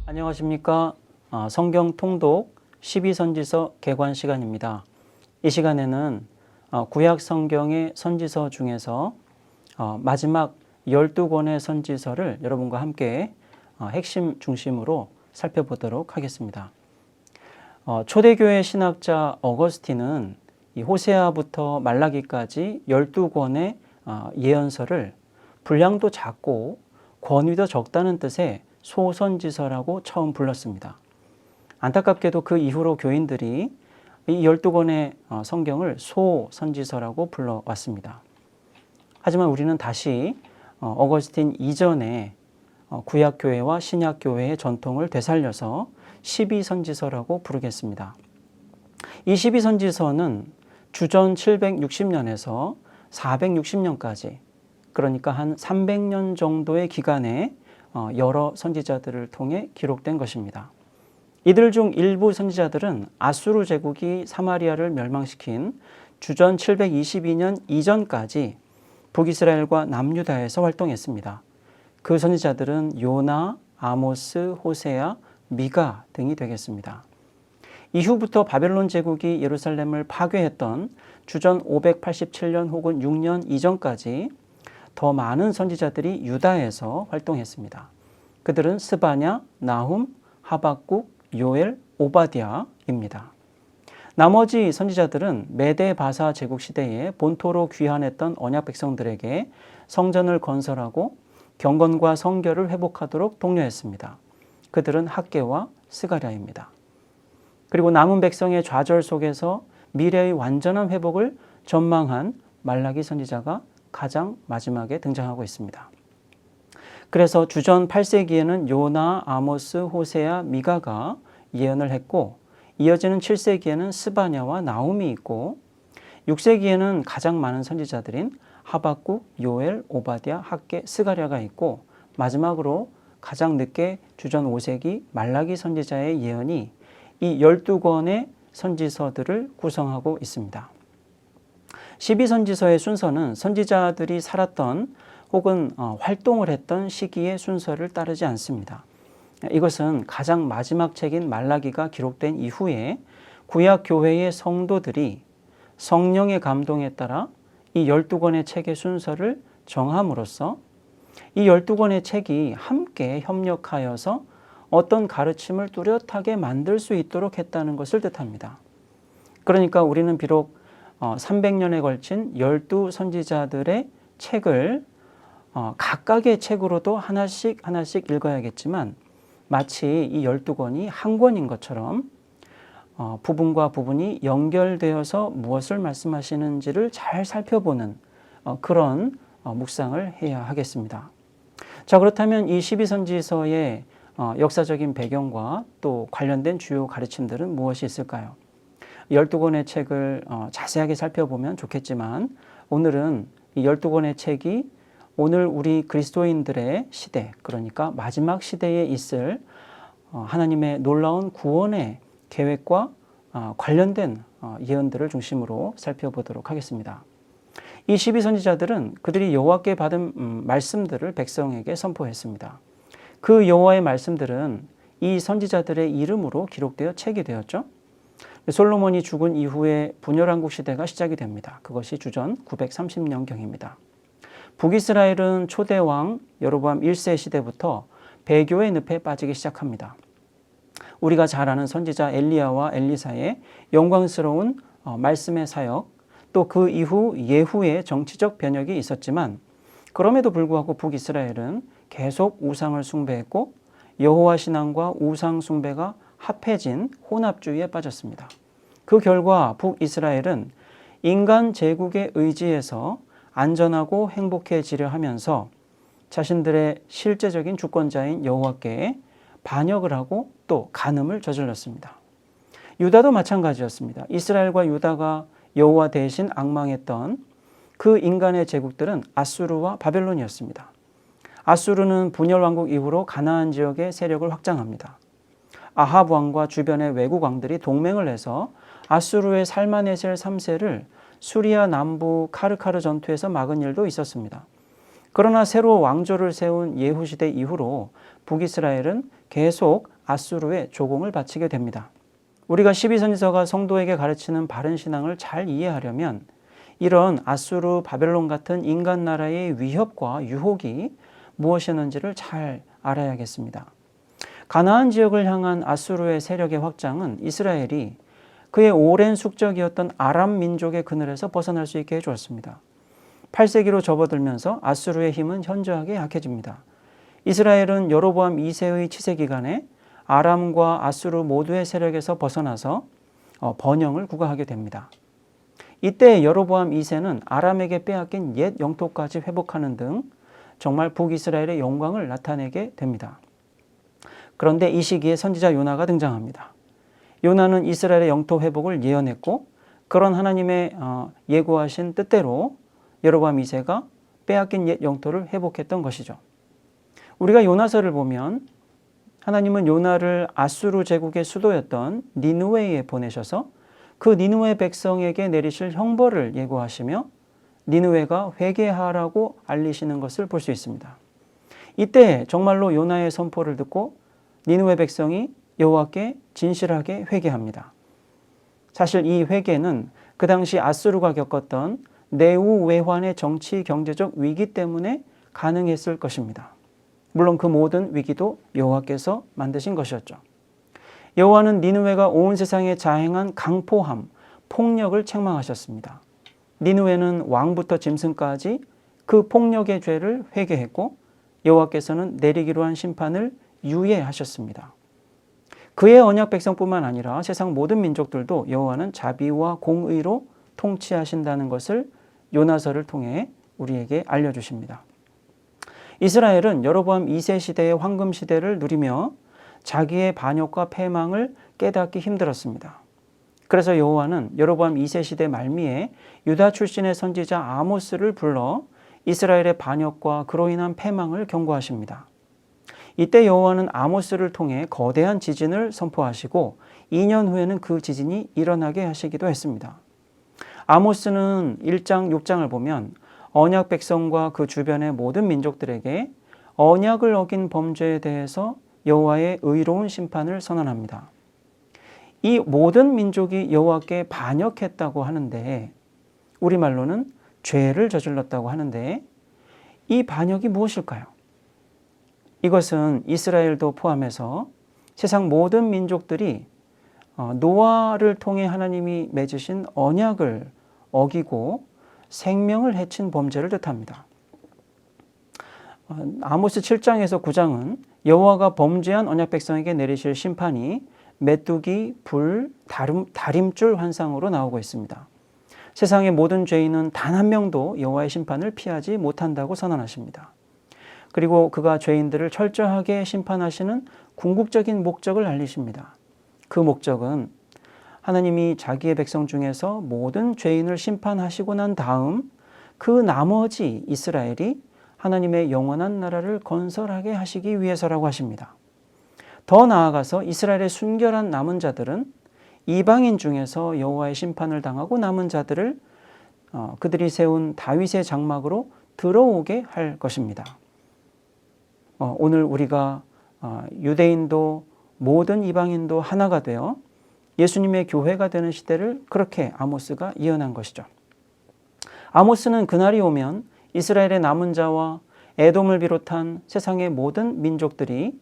안녕하십니까. 성경 통독 12선지서 개관 시간입니다. 이 시간에는 구약 성경의 선지서 중에서 마지막 12권의 선지서를 여러분과 함께 핵심 중심으로 살펴보도록 하겠습니다. 초대교회 신학자 어거스틴은 이 호세아부터 말라기까지 12권의 예언서를 분량도 작고 권위도 적다는 뜻의 소선지서라고 처음 불렀습니다. 안타깝게도 그 이후로 교인들이 이 12권의 성경을 소선지서라고 불러왔습니다. 하지만 우리는 다시 어거스틴 이전의 구약교회와 신약교회의 전통을 되살려서 12선지서라고 부르겠습니다. 이 12선지서는 주전 760년에서 460년까지, 그러니까 한 300년 정도의 기간에 여러 선지자들을 통해 기록된 것입니다. 이들 중 일부 선지자들은 아수르 제국이 사마리아를 멸망시킨 주전 722년 이전까지 북이스라엘과 남유다에서 활동했습니다. 그 선지자들은 요나, 아모스, 호세아, 미가 등이 되겠습니다. 이후부터 바벨론 제국이 예루살렘을 파괴했던 주전 587년 혹은 6년 이전까지 더 많은 선지자들이 유다에서 활동했습니다. 그들은 스바냐, 나훔, 하박국, 요엘, 오바댜입니다. 나머지 선지자들은 메데 바사 제국 시대에 본토로 귀환했던 언약 백성들에게 성전을 건설하고 경건과 성결을 회복하도록 독려했습니다. 그들은 학개와 스가랴입니다. 그리고 남은 백성의 좌절 속에서 미래의 완전한 회복을 전망한 말라기 선지자가 가장 마지막에 등장하고 있습니다. 그래서 주전 8세기에는 요나, 아모스, 호세아, 미가가 예언을 했고, 이어지는 7세기에는 스바냐와 나훔이 있고, 6세기에는 가장 많은 선지자들인 하박국, 요엘, 오바댜, 학개, 스가랴가 있고, 마지막으로 가장 늦게 주전 5세기 말라기 선지자의 예언이 이 12권의 선지서들을 구성하고 있습니다. 12선지서의 순서는 선지자들이 살았던 혹은 활동을 했던 시기의 순서를 따르지 않습니다. 이것은 가장 마지막 책인 말라기가 기록된 이후에 구약 교회의 성도들이 성령의 감동에 따라 이 12권의 책의 순서를 정함으로써 이 12권의 책이 함께 협력하여서 어떤 가르침을 뚜렷하게 만들 수 있도록 했다는 것을 뜻합니다. 그러니까 우리는 비록 300년에 걸친 12선지자들의 책을 각각의 책으로도 하나씩 읽어야겠지만 마치 이 12권이 한 권인 것처럼 부분과 부분이 연결되어서 무엇을 말씀하시는지를 잘 살펴보는 그런 묵상을 해야 하겠습니다. 자, 그렇다면 이 12선지서의 역사적인 배경과 또 관련된 주요 가르침들은 무엇이 있을까요? 12권의 책을 자세하게 살펴보면 좋겠지만 오늘은 이 12권의 책이 오늘 우리 그리스도인들의 시대, 그러니까 마지막 시대에 있을 하나님의 놀라운 구원의 계획과 관련된 예언들을 중심으로 살펴보도록 하겠습니다. 이 12선지자들은 그들이 여호와께 받은 말씀들을 백성에게 선포했습니다. 그 여호와의 말씀들은 이 선지자들의 이름으로 기록되어 책이 되었죠. 솔로몬이 죽은 이후에 분열왕국 시대가 시작이 됩니다. 그것이 주전 930년경입니다. 북이스라엘은 초대왕 여로보암 1세 시대부터 배교의 늪에 빠지기 시작합니다. 우리가 잘 아는 선지자 엘리야와 엘리사의 영광스러운 말씀의 사역, 또 그 이후 예후의 정치적 변혁이 있었지만 그럼에도 불구하고 북이스라엘은 계속 우상을 숭배했고 여호와 신앙과 우상 숭배가 합해진 혼합주의에 빠졌습니다. 그 결과 북이스라엘은 인간 제국의 의지에서 안전하고 행복해지려 하면서 자신들의 실제적인 주권자인 여호와께 반역을 하고 또 간음을 저질렀습니다. 유다도 마찬가지였습니다. 이스라엘과 유다가 여호와 대신 앙망했던 그 인간의 제국들은 아수르와 바벨론이었습니다. 아수르는 분열 왕국 이후로 가나안 지역의 세력을 확장합니다. 아합 왕과 주변의 외국 왕들이 동맹을 해서 아수르의 살마네셀 3세를 수리아 남부 카르카르 전투에서 막은 일도 있었습니다. 그러나 새로 왕조를 세운 예후시대 이후로 북이스라엘은 계속 아수르의 조공을 바치게 됩니다. 우리가 12선지서가 성도에게 가르치는 바른 신앙을 잘 이해하려면 이런 아수르, 바벨론 같은 인간 나라의 위협과 유혹이 무엇이었는지를 잘 알아야겠습니다. 가나안 지역을 향한 아수르의 세력의 확장은 이스라엘이 그의 오랜 숙적이었던 아람 민족의 그늘에서 벗어날 수 있게 해주었습니다. 8세기로 접어들면서 아수르의 힘은 현저하게 약해집니다. 이스라엘은 여로보암 2세의 치세 기간에 아람과 아수르 모두의 세력에서 벗어나서 번영을 구가하게 됩니다. 이때 여로보암 2세는 아람에게 빼앗긴 옛 영토까지 회복하는 등 정말 북이스라엘의 영광을 나타내게 됩니다. 그런데 이 시기에 선지자 요나가 등장합니다. 요나는 이스라엘의 영토 회복을 예언했고 그런 하나님의 예고하신 뜻대로 여로보암 2세가 빼앗긴 옛 영토를 회복했던 것이죠. 우리가 요나서를 보면 하나님은 요나를 아수르 제국의 수도였던 니느웨에 보내셔서 그 니느웨 백성에게 내리실 형벌을 예고하시며 니느웨가 회개하라고 알리시는 것을 볼 수 있습니다. 이때 정말로 요나의 선포를 듣고 니느웨 백성이 여호와께 진실하게 회개합니다. 사실 이 회개는 그 당시 아수르가 겪었던 내후외환의 정치 경제적 위기 때문에 가능했을 것입니다. 물론 그 모든 위기도 여호와께서 만드신 것이었죠. 여호와는 니느웨가 온 세상에 자행한 강포함, 폭력을 책망하셨습니다. 니느웨는 왕부터 짐승까지 그 폭력의 죄를 회개했고 여호와께서는 내리기로 한 심판을 유예하셨습니다. 그의 언약 백성뿐만 아니라 세상 모든 민족들도 여호와는 자비와 공의로 통치하신다는 것을 요나서를 통해 우리에게 알려주십니다. 이스라엘은 여로보암 2세 시대의 황금 시대를 누리며 자기의 반역과 패망을 깨닫기 힘들었습니다. 그래서 여호와는 여로보암 2세 시대 말미에 유다 출신의 선지자 아모스를 불러 이스라엘의 반역과 그로 인한 패망을 경고하십니다. 이때 여호와는 아모스를 통해 거대한 지진을 선포하시고 2년 후에는 그 지진이 일어나게 하시기도 했습니다. 아모스는 1장, 6장을 보면 언약 백성과 그 주변의 모든 민족들에게 언약을 어긴 범죄에 대해서 여호와의 의로운 심판을 선언합니다. 이 모든 민족이 여호와께 반역했다고 하는데 우리말로는 죄를 저질렀다고 하는데 이 반역이 무엇일까요? 이것은 이스라엘도 포함해서 세상 모든 민족들이 노아를 통해 하나님이 맺으신 언약을 어기고 생명을 해친 범죄를 뜻합니다. 아모스 7장에서 9장은 여호와가 범죄한 언약 백성에게 내리실 심판이 메뚜기, 불, 다림줄 환상으로 나오고 있습니다. 세상의 모든 죄인은 단 한 명도 여호와의 심판을 피하지 못한다고 선언하십니다. 그리고 그가 죄인들을 철저하게 심판하시는 궁극적인 목적을 알리십니다. 그 목적은 하나님이 자기의 백성 중에서 모든 죄인을 심판하시고 난 다음 그 나머지 이스라엘이 하나님의 영원한 나라를 건설하게 하시기 위해서라고 하십니다. 더 나아가서 이스라엘의 순결한 남은 자들은 이방인 중에서 여호와의 심판을 당하고 남은 자들을 그들이 세운 다윗의 장막으로 들어오게 할 것입니다. 오늘 우리가 유대인도 모든 이방인도 하나가 되어 예수님의 교회가 되는 시대를 그렇게 아모스가 예언한 것이죠. 아모스는 그날이 오면 이스라엘의 남은 자와 에돔을 비롯한 세상의 모든 민족들이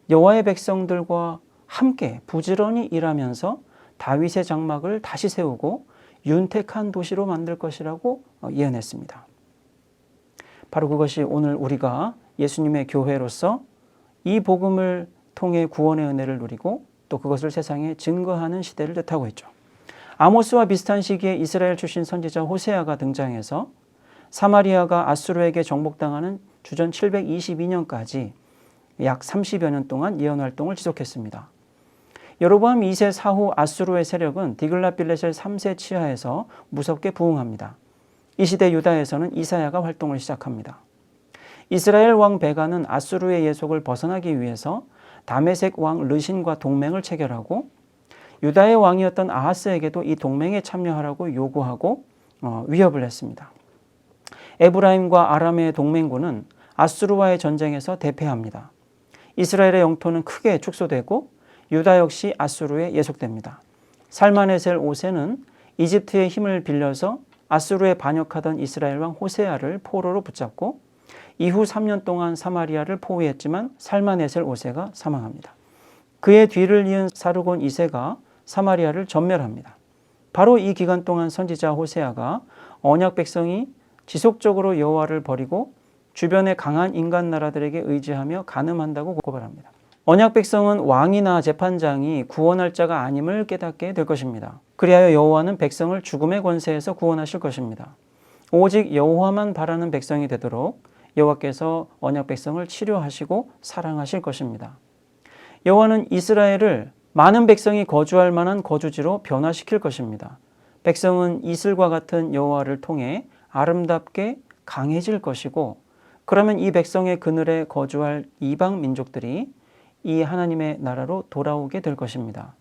여호와의 백성들과 함께 부지런히 일하면서 다윗의 장막을 다시 세우고 윤택한 도시로 만들 것이라고 예언했습니다. 바로 그것이 오늘 우리가 예수님의 교회로서 이 복음을 통해 구원의 은혜를 누리고 또 그것을 세상에 증거하는 시대를 뜻하고 있죠. 아모스와 비슷한 시기에 이스라엘 출신 선지자 호세아가 등장해서 사마리아가 아수르에게 정복당하는 주전 722년까지 약 30여 년 동안 예언 활동을 지속했습니다. 여로보암 2세 사후 아수르의 세력은 디글랏빌레셀 3세 치하에서 무섭게 부흥합니다. 이 시대 유다에서는 이사야가 활동을 시작합니다. 이스라엘 왕 베가는 아수르의 예속을 벗어나기 위해서 다메섹 왕 르신과 동맹을 체결하고 유다의 왕이었던 아하스에게도 이 동맹에 참여하라고 요구하고 위협을 했습니다. 에브라임과 아람의 동맹군은 아수르와의 전쟁에서 대패합니다. 이스라엘의 영토는 크게 축소되고 유다 역시 아수르에 예속됩니다. 살마네셀 5세는 이집트의 힘을 빌려서 아수르에 반역하던 이스라엘 왕 호세아를 포로로 붙잡고 이후 3년 동안 사마리아를 포위했지만 살마네셀 5세가 사망합니다. 그의 뒤를 이은 사르곤 2세가 사마리아를 전멸합니다. 바로 이 기간 동안 선지자 호세아가 언약 백성이 지속적으로 여호와를 버리고 주변의 강한 인간 나라들에게 의지하며 간음한다고 고발합니다. 언약 백성은 왕이나 재판장이 구원할 자가 아님을 깨닫게 될 것입니다. 그리하여 여호와는 백성을 죽음의 권세에서 구원하실 것입니다. 오직 여호와만 바라는 백성이 되도록 여호와께서 언약 백성을 치료하시고 사랑하실 것입니다. 여호와는 이스라엘을 많은 백성이 거주할 만한 거주지로 변화시킬 것입니다. 백성은 이슬과 같은 여호와를 통해 아름답게 강해질 것이고, 그러면 이 백성의 그늘에 거주할 이방 민족들이 이 하나님의 나라로 돌아오게 될 것입니다.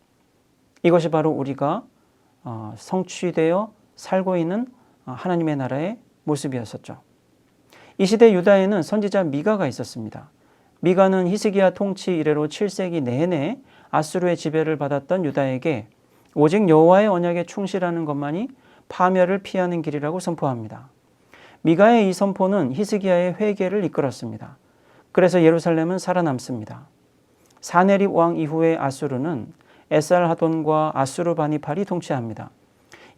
이것이 바로 우리가 성취되어 살고 있는 하나님의 나라의 모습이었었죠. 이 시대 유다에는 선지자 미가가 있었습니다. 미가는 히스기야 통치 이래로 7세기 내내 아수르의 지배를 받았던 유다에게 오직 여호와의 언약에 충실하는 것만이 파멸을 피하는 길이라고 선포합니다. 미가의 이 선포는 히스기야의 회개를 이끌었습니다. 그래서 예루살렘은 살아남습니다. 사네립 왕 이후의 아수르는 에살하돈과 아수르바니팔이 통치합니다.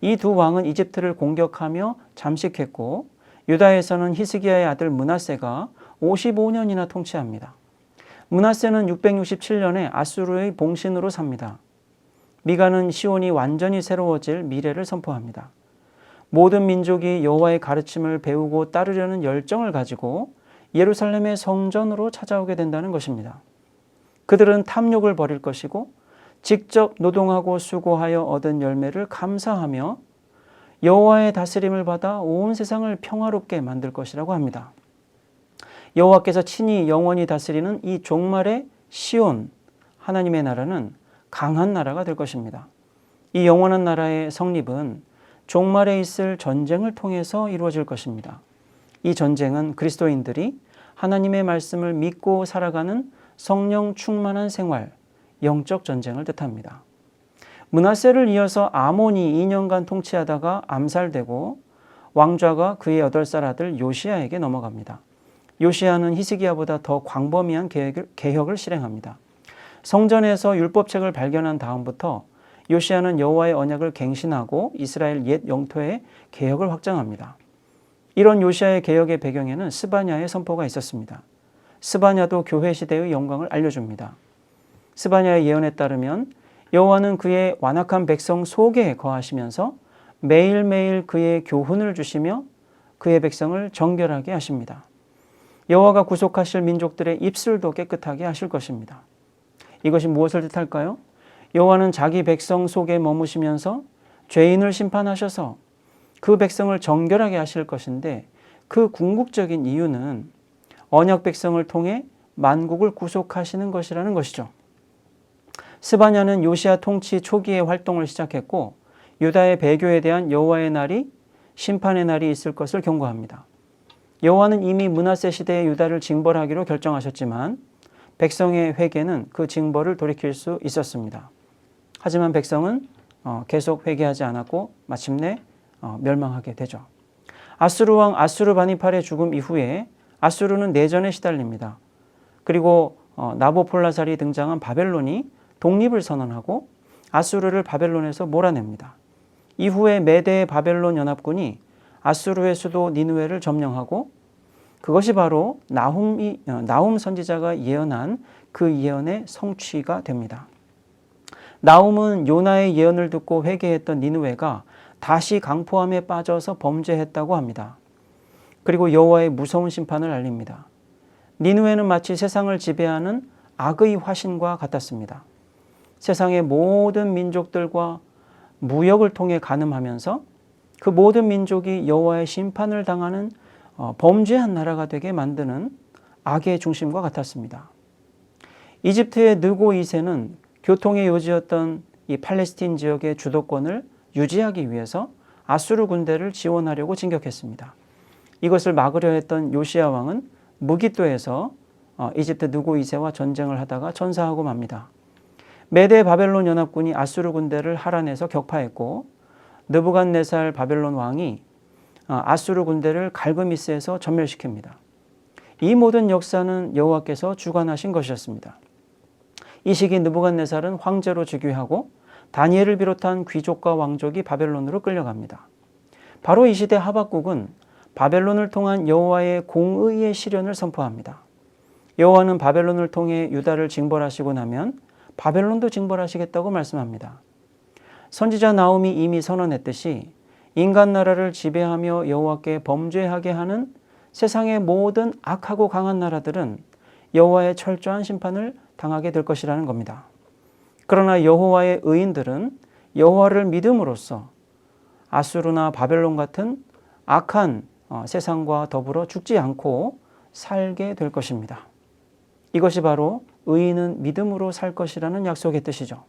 이 두 왕은 이집트를 공격하며 잠식했고 유다에서는 히스기야의 아들 므낫세가 55년이나 통치합니다. 므낫세는 667년에 아수르의 봉신으로 삽니다. 미가는 시온이 완전히 새로워질 미래를 선포합니다. 모든 민족이 여호와의 가르침을 배우고 따르려는 열정을 가지고 예루살렘의 성전으로 찾아오게 된다는 것입니다. 그들은 탐욕을 버릴 것이고 직접 노동하고 수고하여 얻은 열매를 감사하며 여호와의 다스림을 받아 온 세상을 평화롭게 만들 것이라고 합니다. 여호와께서 친히 영원히 다스리는 이 종말의 시온, 하나님의 나라는 강한 나라가 될 것입니다. 이 영원한 나라의 성립은 종말에 있을 전쟁을 통해서 이루어질 것입니다. 이 전쟁은 그리스도인들이 하나님의 말씀을 믿고 살아가는 성령 충만한 생활, 영적 전쟁을 뜻합니다. 므낫세를 이어서 아몬이 2년간 통치하다가 암살되고 왕좌가 그의 8살 아들 요시야에게 넘어갑니다. 요시야는 히스기야보다 더 광범위한 개혁을 실행합니다. 성전에서 율법책을 발견한 다음부터 요시야는 여호와의 언약을 갱신하고 이스라엘 옛 영토의 개혁을 확장합니다. 이런 요시야의 개혁의 배경에는 스바냐의 선포가 있었습니다. 스바냐도 교회 시대의 영광을 알려줍니다. 스바냐의 예언에 따르면 여호와는 그의 완악한 백성 속에 거하시면서 매일매일 그의 교훈을 주시며 그의 백성을 정결하게 하십니다. 여호와가 구속하실 민족들의 입술도 깨끗하게 하실 것입니다. 이것이 무엇을 뜻할까요? 여호와는 자기 백성 속에 머무시면서 죄인을 심판하셔서 그 백성을 정결하게 하실 것인데, 그 궁극적인 이유는 언약 백성을 통해 만국을 구속하시는 것이라는 것이죠. 스바냐는 요시야 통치 초기에 활동을 시작했고 유다의 배교에 대한 여호와의 날이, 심판의 날이 있을 것을 경고합니다. 여호와는 이미 므낫세 시대의 유다를 징벌하기로 결정하셨지만 백성의 회개는 그 징벌을 돌이킬 수 있었습니다. 하지만 백성은 계속 회개하지 않았고 마침내 멸망하게 되죠. 아수르 왕 아수르바니팔의 죽음 이후에 아수르는 내전에 시달립니다. 그리고 나보폴라살이 등장한 바벨론이 독립을 선언하고 아수르를 바벨론에서 몰아냅니다. 이후에 메대 바벨론 연합군이 아수르의 수도 니느웨를 점령하고 그것이 바로 나훔 선지자가 예언한 그 예언의 성취가 됩니다. 나훔은 요나의 예언을 듣고 회개했던 니느웨가 다시 강포함에 빠져서 범죄했다고 합니다. 그리고 여호와의 무서운 심판을 알립니다. 니느웨는 마치 세상을 지배하는 악의 화신과 같았습니다. 세상의 모든 민족들과 무역을 통해 간음하면서 그 모든 민족이 여호와의 심판을 당하는 범죄한 나라가 되게 만드는 악의 중심과 같았습니다. 이집트의 느고 2세는 교통의 요지였던 이 팔레스틴 지역의 주도권을 유지하기 위해서 아수르 군대를 지원하려고 진격했습니다. 이것을 막으려 했던 요시야 왕은 무기또에서 이집트 느고 2세와 전쟁을 하다가 전사하고 맙니다. 메대 바벨론 연합군이 아수르 군대를 할환해서 격파했고 느부갓네살 바벨론 왕이 아수르 군대를 갈그미스에서 전멸시킵니다. 이 모든 역사는 여호와께서 주관하신 것이었습니다. 이 시기 느부갓네살은 황제로 즉위하고 다니엘을 비롯한 귀족과 왕족이 바벨론으로 끌려갑니다. 바로 이 시대 하박국은 바벨론을 통한 여호와의 공의의 실현을 선포합니다. 여호와는 바벨론을 통해 유다를 징벌하시고 나면 바벨론도 징벌하시겠다고 말씀합니다. 선지자 나홈이 이미 선언했듯이 인간 나라를 지배하며 여호와께 범죄하게 하는 세상의 모든 악하고 강한 나라들은 여호와의 철저한 심판을 당하게 될 것이라는 겁니다. 그러나 여호와의 의인들은 여호와를 믿음으로써 아수르나 바벨론 같은 악한 세상과 더불어 죽지 않고 살게 될 것입니다. 이것이 바로 의인은 믿음으로 살 것이라는 약속의 뜻이죠.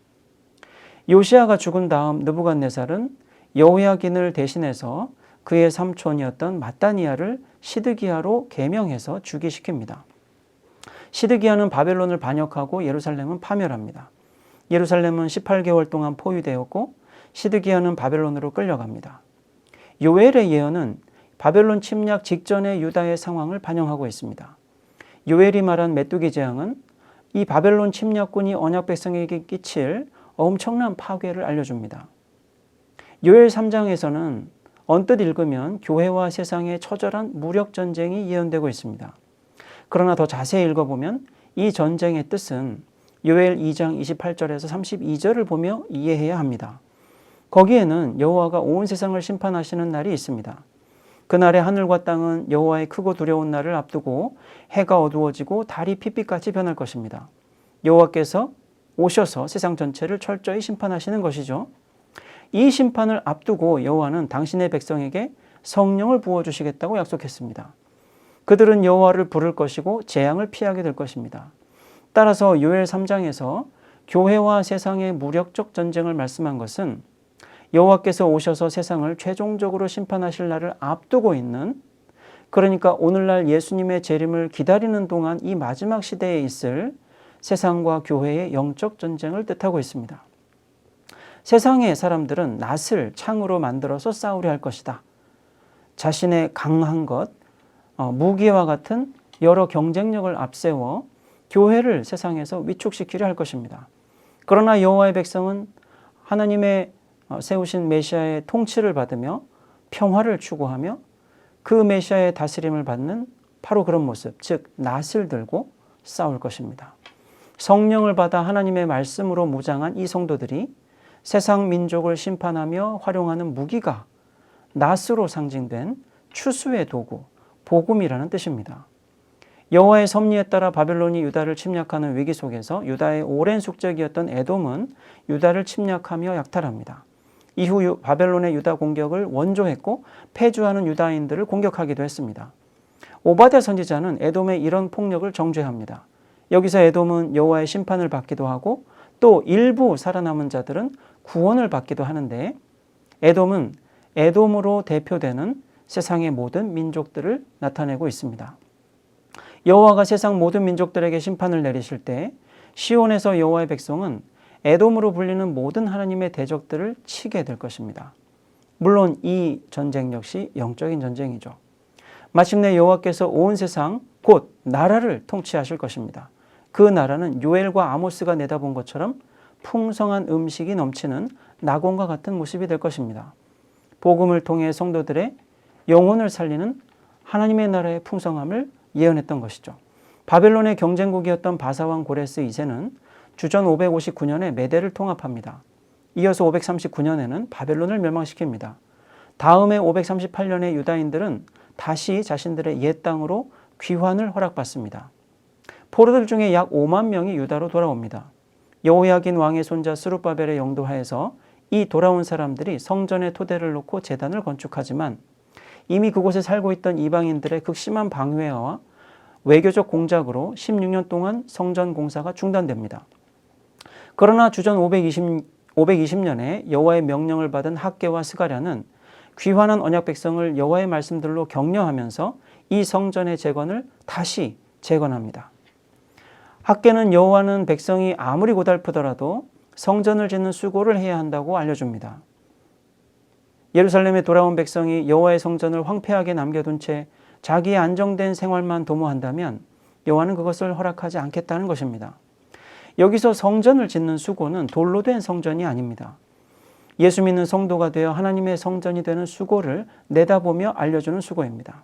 요시야가 죽은 다음 느부갓네살은 여호야긴을 대신해서 그의 삼촌이었던 마따니아를 시드기야로 계명해서 즉위시킵니다. 시드기야는 바벨론을 반역하고 예루살렘은 파멸합니다. 예루살렘은 18개월 동안 포위되었고 시드기야는 바벨론으로 끌려갑니다. 요엘의 예언은 바벨론 침략 직전의 유다의 상황을 반영하고 있습니다. 요엘이 말한 메뚜기 재앙은 이 바벨론 침략군이 언약 백성에게 끼칠 엄청난 파괴를 알려줍니다. 요엘 3장에서는 언뜻 읽으면 교회와 세상의 처절한 무력 전쟁이 예언되고 있습니다. 그러나 더 자세히 읽어보면 이 전쟁의 뜻은 요엘 2장 28절에서 32절을 보며 이해해야 합니다. 거기에는 여호와가 온 세상을 심판하시는 날이 있습니다. 그날에 하늘과 땅은 여호와의 크고 두려운 날을 앞두고 해가 어두워지고 달이 핏빛같이 변할 것입니다. 여호와께서 오셔서 세상 전체를 철저히 심판하시는 것이죠. 이 심판을 앞두고 여호와는 당신의 백성에게 성령을 부어주시겠다고 약속했습니다. 그들은 여호와를 부를 것이고 재앙을 피하게 될 것입니다. 따라서 요엘 3장에서 교회와 세상의 무력적 전쟁을 말씀한 것은 여호와께서 오셔서 세상을 최종적으로 심판하실 날을 앞두고 있는, 그러니까 오늘날 예수님의 재림을 기다리는 동안 이 마지막 시대에 있을 세상과 교회의 영적 전쟁을 뜻하고 있습니다. 세상의 사람들은 낫을 창으로 만들어서 싸우려 할 것이다. 자신의 강한 것, 무기와 같은 여러 경쟁력을 앞세워 교회를 세상에서 위축시키려 할 것입니다. 그러나 여호와의 백성은 하나님의 세우신 메시아의 통치를 받으며 평화를 추구하며 그 메시아의 다스림을 받는 바로 그런 모습, 즉 낫을 들고 싸울 것입니다. 성령을 받아 하나님의 말씀으로 무장한 이 성도들이 세상 민족을 심판하며 활용하는 무기가 낫으로 상징된 추수의 도구, 복음이라는 뜻입니다. 여호와의 섭리에 따라 바벨론이 유다를 침략하는 위기 속에서 유다의 오랜 숙적이었던 에돔은 유다를 침략하며 약탈합니다. 이후 바벨론의 유다 공격을 원조했고 패주하는 유다인들을 공격하기도 했습니다. 오바댜 선지자는 에돔의 이런 폭력을 정죄합니다. 여기서 에돔은 여호와의 심판을 받기도 하고 또 일부 살아남은 자들은 구원을 받기도 하는데, 에돔은 에돔으로 대표되는 세상의 모든 민족들을 나타내고 있습니다. 여호와가 세상 모든 민족들에게 심판을 내리실 때 시온에서 여호와의 백성은 에돔으로 불리는 모든 하나님의 대적들을 치게 될 것입니다. 물론 이 전쟁 역시 영적인 전쟁이죠. 마침내 여호와께서 온 세상 곧 나라를 통치하실 것입니다. 그 나라는 요엘과 아모스가 내다본 것처럼 풍성한 음식이 넘치는 낙원과 같은 모습이 될 것입니다. 복음을 통해 성도들의 영혼을 살리는 하나님의 나라의 풍성함을 예언했던 것이죠. 바벨론의 경쟁국이었던 바사왕 고레스 2세는 주전 559년에 메대를 통합합니다. 이어서 539년에는 바벨론을 멸망시킵니다. 다음해 538년에 유다인들은 다시 자신들의 옛 땅으로 귀환을 허락받습니다. 포로들 중에 약 5만 명이 유다로 돌아옵니다. 여호야긴 왕의 손자 스룹바벨의 영도하에서 이 돌아온 사람들이 성전에 토대를 놓고 제단을 건축하지만 이미 그곳에 살고 있던 이방인들의 극심한 방해와 외교적 공작으로 16년 동안 성전 공사가 중단됩니다. 그러나 주전 520년에 여호와의 명령을 받은 학개와 스가랴는 귀환한 언약 백성을 여호와의 말씀들로 격려하면서 이 성전의 재건을 다시 재건합니다. 학개는 여호와는 백성이 아무리 고달프더라도 성전을 짓는 수고를 해야 한다고 알려줍니다. 예루살렘에 돌아온 백성이 여호와의 성전을 황폐하게 남겨둔 채 자기의 안정된 생활만 도모한다면 여호와는 그것을 허락하지 않겠다는 것입니다. 여기서 성전을 짓는 수고는 돌로 된 성전이 아닙니다. 예수 믿는 성도가 되어 하나님의 성전이 되는 수고를 내다보며 알려주는 수고입니다.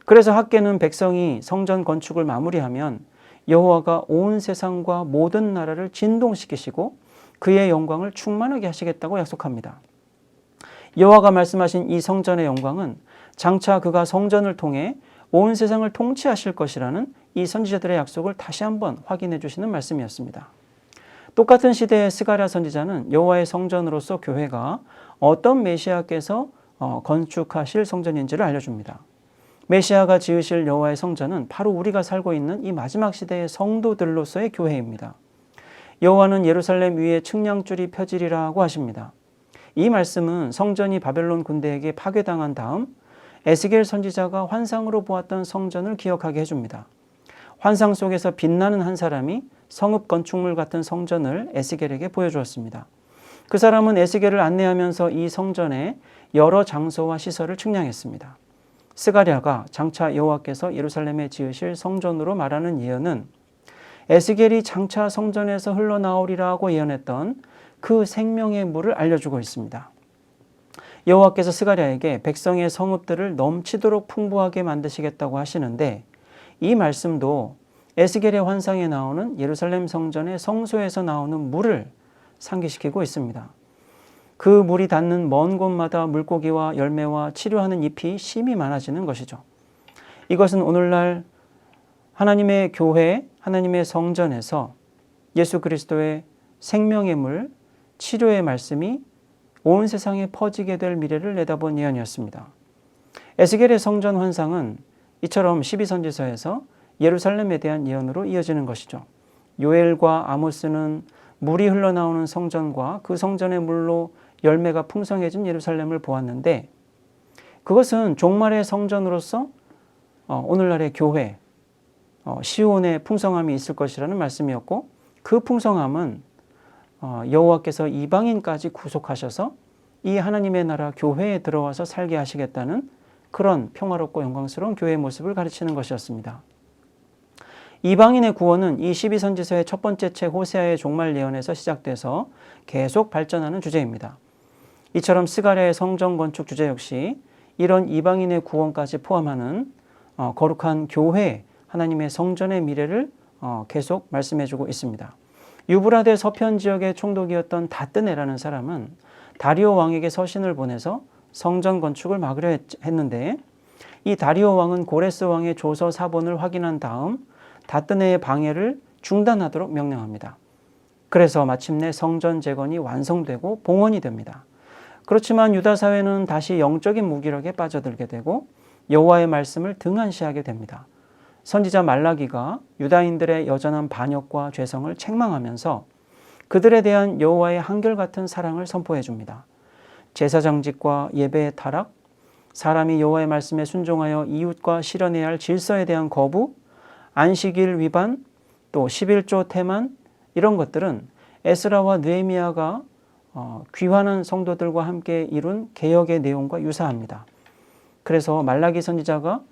그래서 학개는 백성이 성전 건축을 마무리하면 여호와가 온 세상과 모든 나라를 진동시키시고 그의 영광을 충만하게 하시겠다고 약속합니다. 여호와가 말씀하신 이 성전의 영광은 장차 그가 성전을 통해 온 세상을 통치하실 것이라는 이 선지자들의 약속을 다시 한번 확인해 주시는 말씀이었습니다. 똑같은 시대의 스가랴 선지자는 여호와의 성전으로서 교회가 어떤 메시아께서 건축하실 성전인지를 알려줍니다. 메시아가 지으실 여호와의 성전은 바로 우리가 살고 있는 이 마지막 시대의 성도들로서의 교회입니다. 여호와는 예루살렘 위에 측량줄이 펴지리라고 하십니다. 이 말씀은 성전이 바벨론 군대에게 파괴당한 다음 에스겔 선지자가 환상으로 보았던 성전을 기억하게 해줍니다. 환상 속에서 빛나는 한 사람이 성읍 건축물 같은 성전을 에스겔에게 보여주었습니다. 그 사람은 에스겔을 안내하면서 이 성전의 여러 장소와 시설을 측량했습니다. 스가랴가 장차 여호와께서 예루살렘에 지으실 성전으로 말하는 예언은 에스겔이 장차 성전에서 흘러나오리라고 예언했던 그 생명의 물을 알려주고 있습니다. 여호와께서 스가랴에게 백성의 성읍들을 넘치도록 풍부하게 만드시겠다고 하시는데 이 말씀도 에스겔의 환상에 나오는 예루살렘 성전의 성소에서 나오는 물을 상기시키고 있습니다. 그 물이 닿는 먼 곳마다 물고기와 열매와 치료하는 잎이 심히 많아지는 것이죠. 이것은 오늘날 하나님의 교회, 하나님의 성전에서 예수 그리스도의 생명의 물, 치료의 말씀이 온 세상에 퍼지게 될 미래를 내다본 예언이었습니다. 에스겔의 성전 환상은 이처럼 12선지서에서 예루살렘에 대한 예언으로 이어지는 것이죠. 요엘과 아모스는 물이 흘러나오는 성전과 그 성전의 물로 열매가 풍성해진 예루살렘을 보았는데 그것은 종말의 성전으로서 오늘날의 교회, 시온의 풍성함이 있을 것이라는 말씀이었고 그 풍성함은 여호와께서 이방인까지 구속하셔서 이 하나님의 나라 교회에 들어와서 살게 하시겠다는 그런 평화롭고 영광스러운 교회의 모습을 가르치는 것이었습니다. 이방인의 구원은 이 12선지서의 첫 번째 책 호세아의 종말 예언에서 시작돼서 계속 발전하는 주제입니다. 이처럼 스가랴의 성전 건축 주제 역시 이런 이방인의 구원까지 포함하는 거룩한 교회, 하나님의 성전의 미래를 계속 말씀해주고 있습니다. 유브라데 서편 지역의 총독이었던 다뜨네라는 사람은 다리오 왕에게 서신을 보내서 성전 건축을 막으려 했는데 이 다리오 왕은 고레스 왕의 조서 사본을 확인한 다음 다뜨네의 방해를 중단하도록 명령합니다. 그래서 마침내 성전 재건이 완성되고 봉헌이 됩니다. 그렇지만 유다 사회는 다시 영적인 무기력에 빠져들게 되고 여호와의 말씀을 등한시하게 됩니다. 선지자 말라기가 유다인들의 여전한 반역과 죄성을 책망하면서 그들에 대한 여호와의 한결같은 사랑을 선포해 줍니다. 제사장직과 예배의 타락, 사람이 여호와의 말씀에 순종하여 이웃과 실현해야 할 질서에 대한 거부, 안식일 위반, 또 11조 태만 이런 것들은 에스라와 느헤미야가 귀환한 성도들과 함께 이룬 개혁의 내용과 유사합니다. 그래서 말라기 선지자가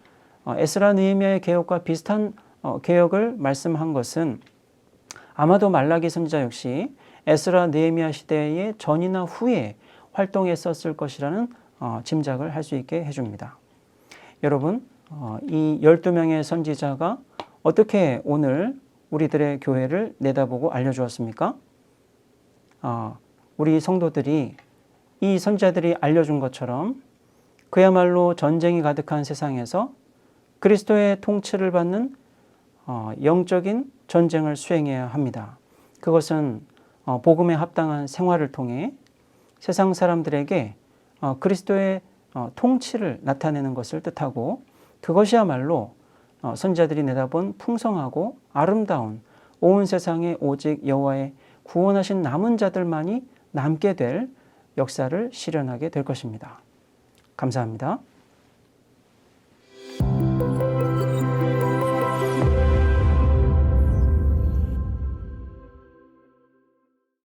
에스라 느헤미야의 개혁과 비슷한 개혁을 말씀한 것은 아마도 말라기 선지자 역시 에스라 느헤미야 시대의 전이나 후에 활동했었을 것이라는 짐작을 할 수 있게 해줍니다. 여러분, 이 12명의 선지자가 어떻게 오늘 우리들의 교회를 내다보고 알려주었습니까? 우리 성도들이 이 선지자들이 알려준 것처럼 그야말로 전쟁이 가득한 세상에서 그리스도의 통치를 받는 영적인 전쟁을 수행해야 합니다. 그것은 복음에 합당한 생활을 통해 세상 사람들에게 그리스도의 통치를 나타내는 것을 뜻하고, 그것이야말로 선지자들이 내다본 풍성하고 아름다운 온 세상에 오직 여호와의 구원하신 남은 자들만이 남게 될 역사를 실현하게 될 것입니다. 감사합니다.